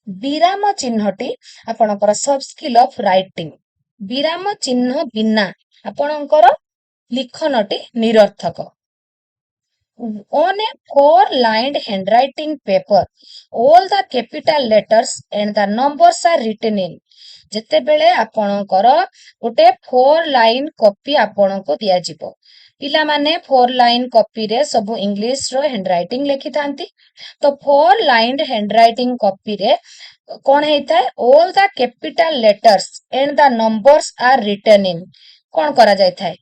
ବିରାମ ଚିହ୍ନଟି ଆପଣଙ୍କର ସବ୍ ସ୍କିଲ୍ ଅଫ୍ ରାଇଟିଂ। ବିରାମ ଚିହ୍ନ ବିନା ଆପଣଙ୍କର ଲିଖନଟି ନିରର୍ଥକ। On a four-lined handwriting paper, all the capital letters and the numbers are written in. ଯେତେବେଳେ ଆପଣଙ୍କର ଗୋଟେ 4 ଲାଇନ୍ କପି ଆପଣଙ୍କୁ ଦିଆଯିବ, ପିଲାମାନେ 4 ଲାଇନ୍ କପିରେ ସବୁ ଇଂଲିଶର ହ୍ୟାଣ୍ଡରାଇଟିଂ ଲେଖିଥାନ୍ତି। ତ 4 ଲାଇନ୍ ହ୍ୟାଣ୍ଡରାଇଟିଂ କପିରେ କଣ ହେଇଥାଏ? all the capital letters and the numbers are written in. କଣ କରାଯାଇଥାଏ?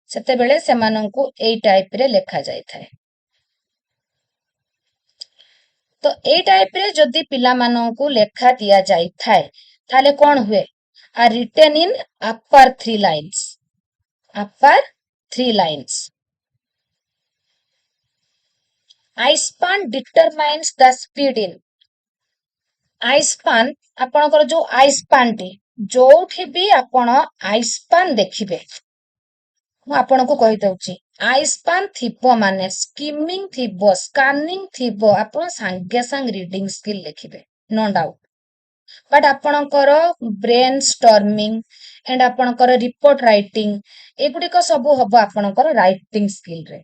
ସେତେବେଳେ ସେମାନଙ୍କୁ ଏଇ ଟାଇପରେ ଲେଖା ଯାଇଥାଏ। ତ ଏଇ ଟାଇପରେ ଯଦି ପିଲାମାନଙ୍କୁ ଲେଖା ଦିଆଯାଇଥାଏ ତାହେଲେ କଣ ହୁଏ? are written in upper 3 lines. upper 3 lines. I-span determines the speed in. I-span ଆପଣଙ୍କର ଯୋଉ I-span ଟି, ଯୋଉଠି ବି ଆପଣ I-span ଦେଖିବେ, ମୁଁ ଆପଣଙ୍କୁ କହିଦଉଛି, I-span ଥିବ ମାନେ ସ୍କିମିଂ ଥିବ, ସ୍କାନିଂ ଥିବ, ଆପଣ ସାଙ୍ଗେ ସାଙ୍ଗେ ରିଡିଂ ସ୍କିଲ୍ ଲେଖିବେ, नो डाउट। ବଟ୍ ଆପଣଙ୍କର ବ୍ରେନ୍ ଷ୍ଟର୍ମିଂ ଏଣ୍ଡ ଆପଣଙ୍କର ରିପୋର୍ଟ ରାଇଟିଂ ଏଗୁଡିକ ସବୁ ହବ ଆପଣଙ୍କର ରାଇଟିଂ ସ୍କିଲରେ।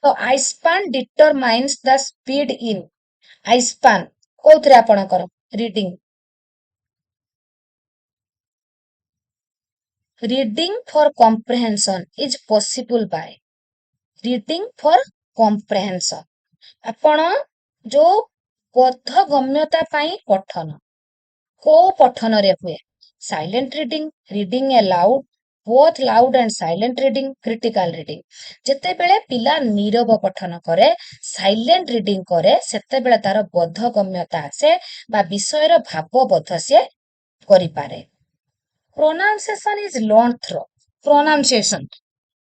ତ I-span determines the speed in. I-span କୋଉଥିରେ ଆପଣଙ୍କର? Reading. Reading for comprehension is possible by reading for comprehension. ଆପଣ ଯୋଉ ବୋଧଗମ୍ୟତା ପାଇଁ ପଠନ, କୋଉ ପଠନରେ ହୁଏ? Silent reading, reading aloud, both loud and silent reading, critical reading. ଯେତେବେଳେ ପିଲା ନୀରବ ପଠନ କରେ, ସାଇଲେଣ୍ଟ ରିଡିଂ କରେ, ସେତେବେଳେ ତାର ବୋଧଗମ୍ୟତା ଆସେ ବା ବିଷୟର ଭାବବୋଧ ସେ କରିପାରେ। Pronunciation is learned through. Pronunciation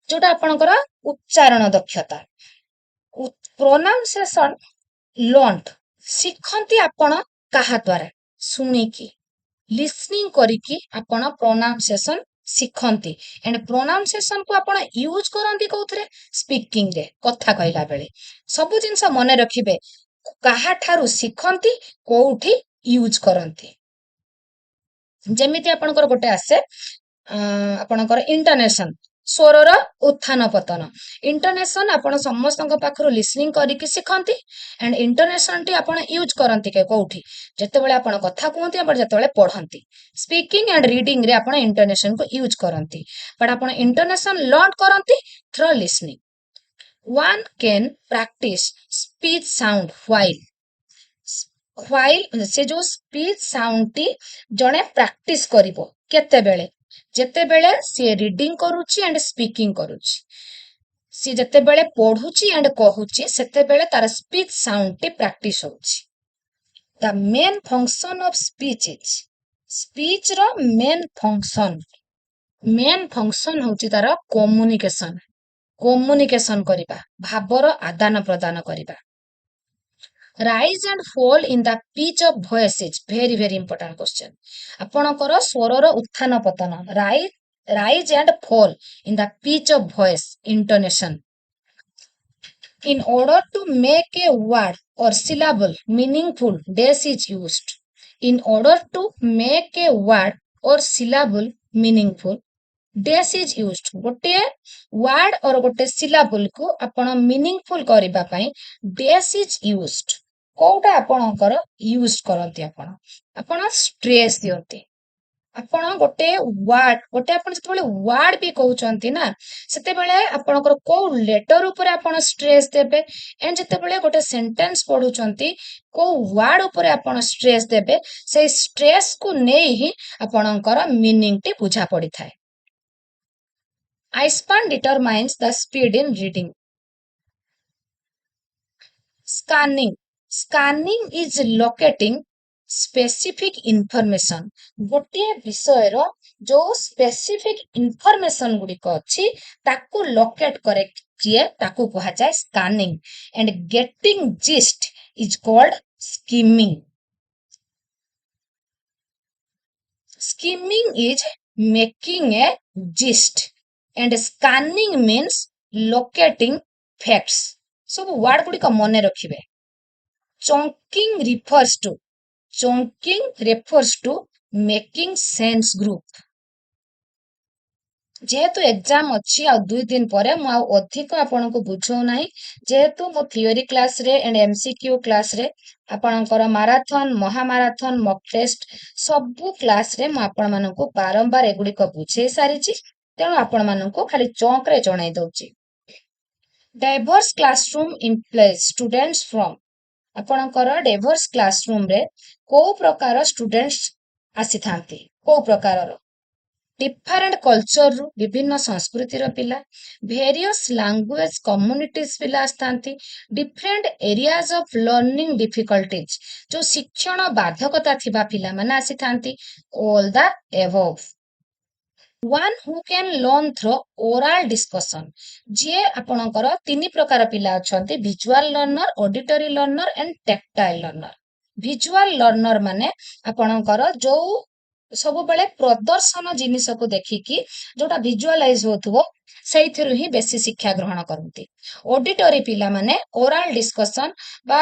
ଯୋଉଟା ଆପଣଙ୍କର ଉଚ୍ଚାରଣ ଦକ୍ଷତା। Pronunciation learned ଶିଖନ୍ତି ଆପଣ କାହା ଦ୍ୱାରା? ଶୁଣିକି, listening କରିକି ଆପଣ pronunciation ଶିଖନ୍ତି। and pronunciation କୁ ଆପଣ ୟୁଜ କରନ୍ତି କୋଉଥିରେ? ସ୍ପିକିଂ ରେ, କଥା କହିଲା ବେଳେ। ସବୁ ଜିନିଷ ମନେ ରଖିବେ, କାହାଠାରୁ ଶିଖନ୍ତି, କୋଉଠି ୟୁଜ କରନ୍ତି। ଯେମିତି ଆପଣଙ୍କର ଗୋଟେ ଆସେ ଆପଣଙ୍କର ଇଣ୍ଟୋନେସନ, ସ୍ୱରର ଉତ୍ଥାନ ପତନ। ଇଣ୍ଟୋନେସନ ଆପଣ ସମସ୍ତଙ୍କ ପାଖରୁ ଲିସନିଂ କରିକି ଶିଖନ୍ତି ଆଣ୍ଡ ଇଣ୍ଟୋନେସନଟି ଆପଣ ୟୁଜ କରନ୍ତି କୋଉଠି? ଯେତେବେଳେ ଆପଣ କଥା କୁହନ୍ତି, ଆପଣ ଯେତେବେଳେ ପଢନ୍ତି। ସ୍ପିକିଂ ଆଣ୍ଡ ରିଡିଂରେ ଆପଣ ଇଣ୍ଟୋନେସନକୁ ୟୁଜ କରନ୍ତି, ବଟ୍ ଆପଣ ଇଣ୍ଟୋନେସନ ଲର୍ନ କରନ୍ତି through listening. One can practice speech sound while ସେ ଯୋଉ ସ୍ପିଚ୍ ସାଉଣ୍ଡଟି ଜଣେ ପ୍ରାକ୍ଟିସ କରିବ କେତେବେଳେ? ଯେତେବେଳେ ସିଏ ରିଡିଂ କରୁଛି ଆଣ୍ଡ ସ୍ପିକିଂ କରୁଛି। ସିଏ ଯେତେବେଳେ ପଢୁଛି ଆଣ୍ଡ କହୁଛି, ସେତେବେଳେ ତାର ସ୍ପିଚ୍ ସାଉଣ୍ଡଟି ପ୍ରାକ୍ଟିସ ହଉଛି। The main function of speech is, ସ୍ପିଚର ମେନ୍ ଫଙ୍କସନ୍ ହଉଛି ତାର କମ୍ୟୁନିକେସନ। କମ୍ୟୁନିକେସନ କରିବା, ଭାବର ଆଦାନ ପ୍ରଦାନ କରିବା। Rise and fall in the pitch of voice is very very important question. ଆପଣଙ୍କର ସ୍ୱରର ଉତ୍ଥାନ ପତନ, rise and fall in the pitch of voice, intonation. In order to make a word or syllable meaningful, dash is used. In order to make a word or syllable meaningful, dash is used. गोटे word और गोटे syllable को आपण meaningful करबा पई dash is used. कोउटा आपणकर use करती, आपण स्ट्रेस दियंती। आपण गोटे वर्ड, गोटे आपण जतबेले वर्ड भी कहउचंती ना, सेतेबेले आपणकर को लेटर ऊपर आपण स्ट्रेस देबे, एंड जतबेले गोटे सेंटेंस पढुचंती को वर्ड ऊपर आपण स्ट्रेस देबे, से स्ट्रेस को नै ही आपणकर मीनिंग टी बुझा पड़ी थाए। I-span determines the speed in reading. Scanning is locating specific information. गोटे विषयर जो स्पेसिफिक इनफॉरमेशन गुड़िक अच्छी ताकू लोकेट करे किए, ताकू कहा जाए scanning. And getting gist is called skimming. Skimming is making a gist and scanning means locating facts सब वर्ड गुड़िक मन रखिबे chunking refers to making sense group जेहेतु एग्जाम अच्छी आ 2 दिन परे मु अधिक आपनको बुझौ नाही जेहेतु मो थियोरी क्लास रे एंड एमसीक्यू क्लास रे आपणकर माराथन महामाराथन मॉक टेस्ट सबु क्लास रे मु आपण मानको बारंबार एगुडी को बुझे सारिची तेणु आपण मानको खाली चौक रे जणाई दउची diverse classroom employs students from आपणकर डाइवर्स क्लासरूम रे को प्रकार स्टूडेंट्स आसी थांती को प्रकार डिफरेंट कल्चर रु विभिन्न संस्कृतिर पिला वेरियस लैंग्वेज कम्युनिटीज पिला आस्थांती different areas of learning difficulties जो शिक्षण बाधकता थिबा पिला माने आसी थांती all the above one who can learn through oral discussion जे आपणकर 3 प्रकार पिला अछंती visual learner auditory learner and tactile learner visual learner माने आपणकर जो सब बेले प्रदर्शन जिनिस को देखिकी जोटा विजुअलाइज होथुवो सेइथिरु ही बेसी शिक्षा ग्रहण करंती ऑडिटरी पिला माने ओरल डिस्कशन बा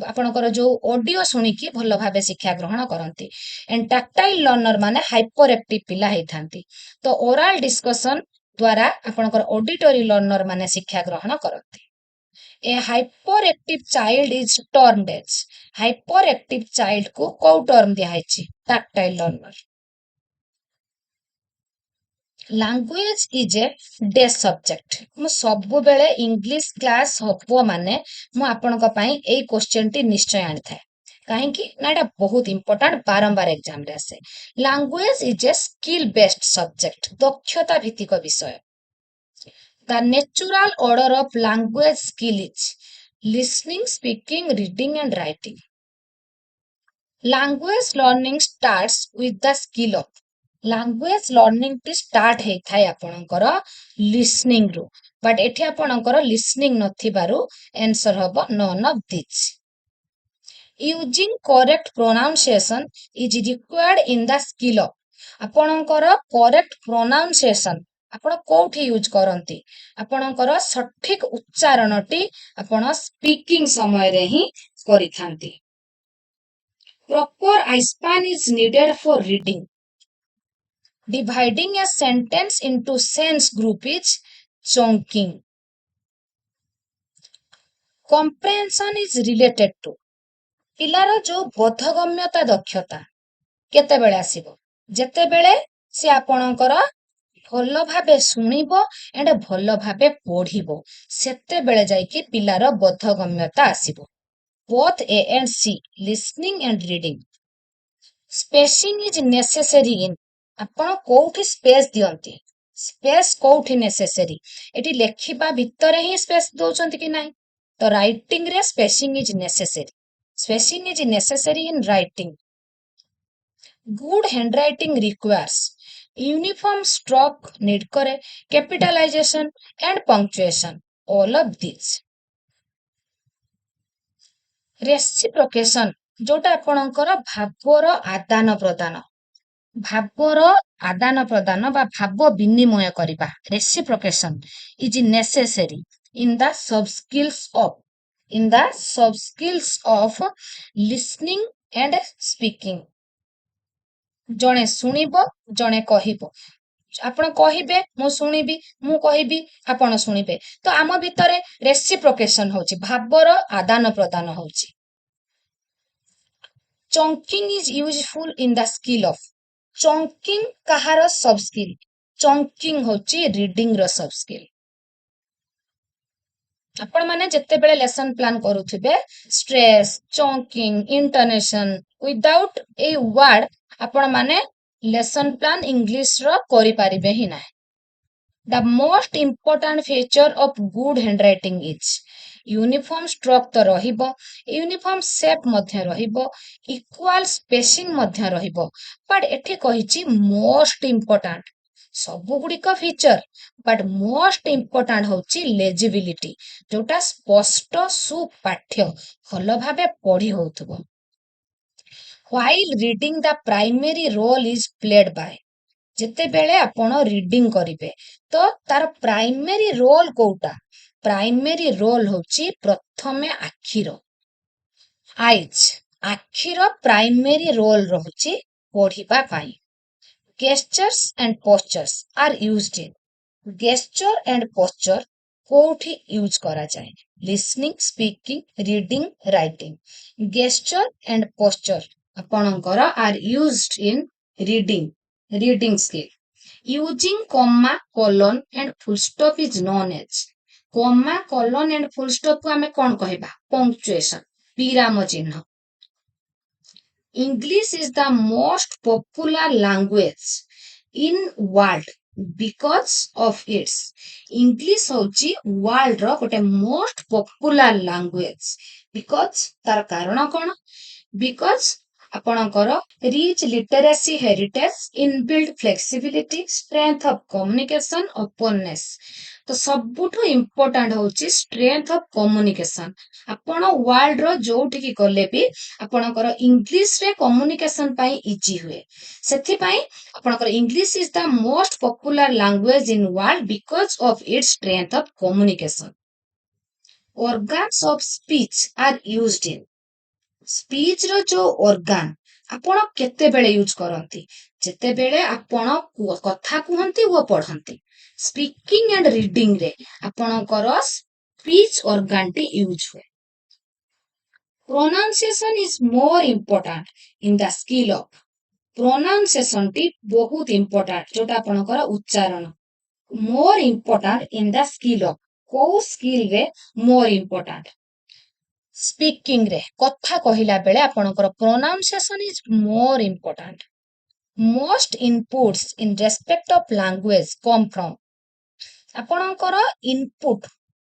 आपणकर जो ऑडियो सुनिकी भल भाबे शिक्षा ग्रहण करंती एंड टैक्टाइल लर्नर माने हाइपर एक्टिव पिला हेथांती तो ओरल डिस्कशन द्वारा आपणकर ऑडिटरी लर्नर माने शिक्षा ग्रहण करंती ए hyperactive child is termed as hyperactive child को कौ टर्म दिया है tactile learner language is a day subject मु सबु बेले इंग्लिश क्लास हबो माने मु आपनका पई एई क्वेश्चन टी निश्चय आनि थाए काहे कि ना एटा बहुत इंपोर्टेंट बारंबार एग्जाम रे आसे language is a skill based subject दक्षता भित्तिक विषय The natural order of language skill is listening, speaking, reading and writing. Language learning starts with the skill of language learning T start हे थाए आपणकर listening row but एठी आपणकर listening नथिबारु answer हबो none of these. Using correct pronunciation is required in the skill of आपणकर correct pronunciation आपण कोठी use करंती आपणकर सठिक उच्चारणटी आपण स्पीकिंग समय रे ही करिथांती proper eye span is needed for reading dividing a sentence into sense group is chunking comprehension is related to पिलार जो बोधगम्यता दक्षता केते बेले आसीबो जेते बेले से आपणकर भल भाबे सुनिबो एंड भल भाबे पढ़िबो सेते बेले जाई कि पिलार बोधगम्यता आसीबो both A and C listening and reading spacing is necessary in आपण कोठी स्पेस दियंती स्पेस कोठी नेसेसरी एटी लेखिबा भितरे ही स्पेस दोचंती कि नाही तो राइटिंग रे spacing is necessary in writing good handwriting requires uniform stroke need करे capitalisation and punctuation all of this reciprocation जोटा आपणकर भावर आदान प्रदान बा भाव विनिमय करिबा reciprocation is necessary in the sub skills of listening and speaking जणे सुनिबो जणे कहिबो आपण कहिबे मु सुनिबी मु कहिबी आपण सुनिबे तो आम भितरे रेसिप्रोकेशन होची भावर आदान प्रदान होची chunking is useful in the skill of chunking कहार सब स्किल चंकिंग होची रीडिंग रो सब स्किल आपण माने जत्ते बेले लेसन प्लान करूथिबे stress chunking intonation without a word आपण माने लेसन प्लान इंग्लिश रो करि पारिबे ही ना the most important feature of good handwriting is uniform stroke तो रहिबो यूनिफॉर्म शेप मध्य रहिबो इक्वल स्पेसिंग मध्य रहिबो बट एठी कहिची मोस्ट इंपोर्टेंट सबु गुडी का फीचर बट मोस्ट इंपोर्टेंट होची लेजिबिलिटी जोटा स्पष्ट सुपाठ्य भल भाबे पढ़ी होथबो while reading the primary role is played by जेते बेले आपण रीडिंग करिवे तो तार प्राइमरी रोल कोटा प्राइमरी रोल होची प्रथमे आखिर आइज आखिर प्राइमरी रोल रहुची पढ़िबा पाई gestures and postures are used in gesture and posture कोठी यूज करा जाए listening speaking reading writing gesture and posture आपणकर are used in reading skill using comma colon and full stop is known as comma colon and full stop को हमें कौन कहबा punctuation विराम चिन्ह English is the most popular language in world because of its English होची world रो गोटे most popular language because तार कारण कौन because आपणकर rich literacy heritage inbuilt flexibility strength of communication openness तो सबुठु इम्पोर्टेंट होची स्ट्रेंथ ऑफ कम्युनिकेशन आपण world रो जोठी की गले भी आपणकर इंग्लिश रे कम्युनिकेशन पई इजी हुए सेथि पई आपणकर English is the most popular language in world because of its strength of communication organs of speech are used in speech रो जो organ आपण केते बेले यूज करंती जेते बेले आपण कथा कहंती वो पढंती स्पीकिंग एंड रीडिंग रे आपणकर स्पीच organ टी यूज हुए pronunciation is more important in the skill of pronunciation T बहुत important जोटा आपणकर उच्चारण more important in the skill of को skill रे more important स्पीकिंग रे कथा कहिला बेले आपणकर pronunciation is more important most inputs in respect of language come from आपणकर इनपुट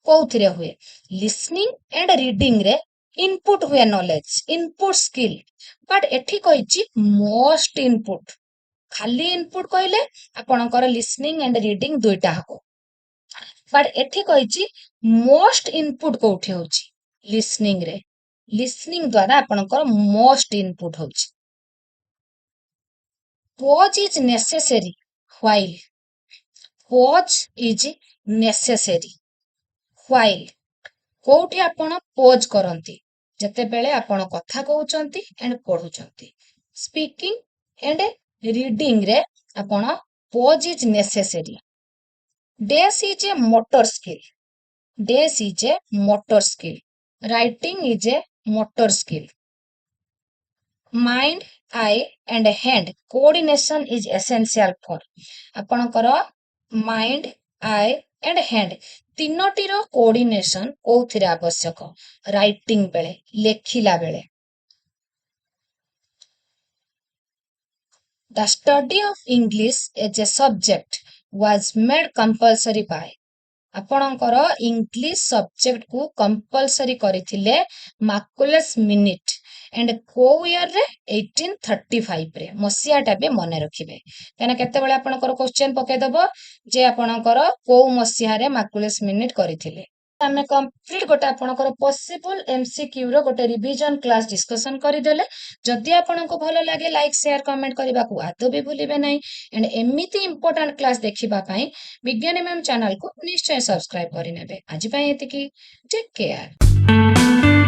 कोउथिरे हुए लिसनिंग एंड रीडिंग रे इनपुट हुए नॉलेज इनपुट स्किल बट एठी कहिची मोस्ट इनपुट खाली इनपुट कहले आपणकर लिसनिंग एंड रीडिंग दुईटा हको बट एठी कहिची मोस्ट इनपुट कोउठी होची लिसनिंग रे लिसनिंग द्वारा आपणकर मोस्ट इनपुट होची pause is necessary while pause is necessary while कोउठी आपण pause करंती जते बेले आपण कथा कहउचंती एंड पढुचंती स्पीकिंग एंड रीडिंग रे आपण pause is necessary dash is a motor skill dash is a motor skill writing is a motor skill mind eye and hand coordination is essential for आपणकर mind eye and hand तीनोटी रो coordination कोउथिरे आवश्यक writing बेले लेखिला बेले The study of English as a subject was made compulsory by आपणकर English subject को compulsory करथिले मार्कुलस मिनिट एंड को ईयर रे 1835 रे मसियाटा बे मने रखिबे केना केते बेले आपणकर क्वेश्चन पके दबो जे आपणकर को मसिया रे मार्कुलस मिनिट करथिले आमे कंप्लीट गोटे आपणकर पॉसिबल एमसीक्यू रो गोटे रिवीजन क्लास डिस्कशन करि देले जदि आपनको भलो लागे लाइक शेयर कमेंट करबा को आदो भी भूलिबे नै एंड एमिति इंपोर्टेंट क्लास देखिबा पई विज्ञानी मैम चैनल को निश्चय सब्सक्राइब करि नेबे आज पई एतिकी टेक केयर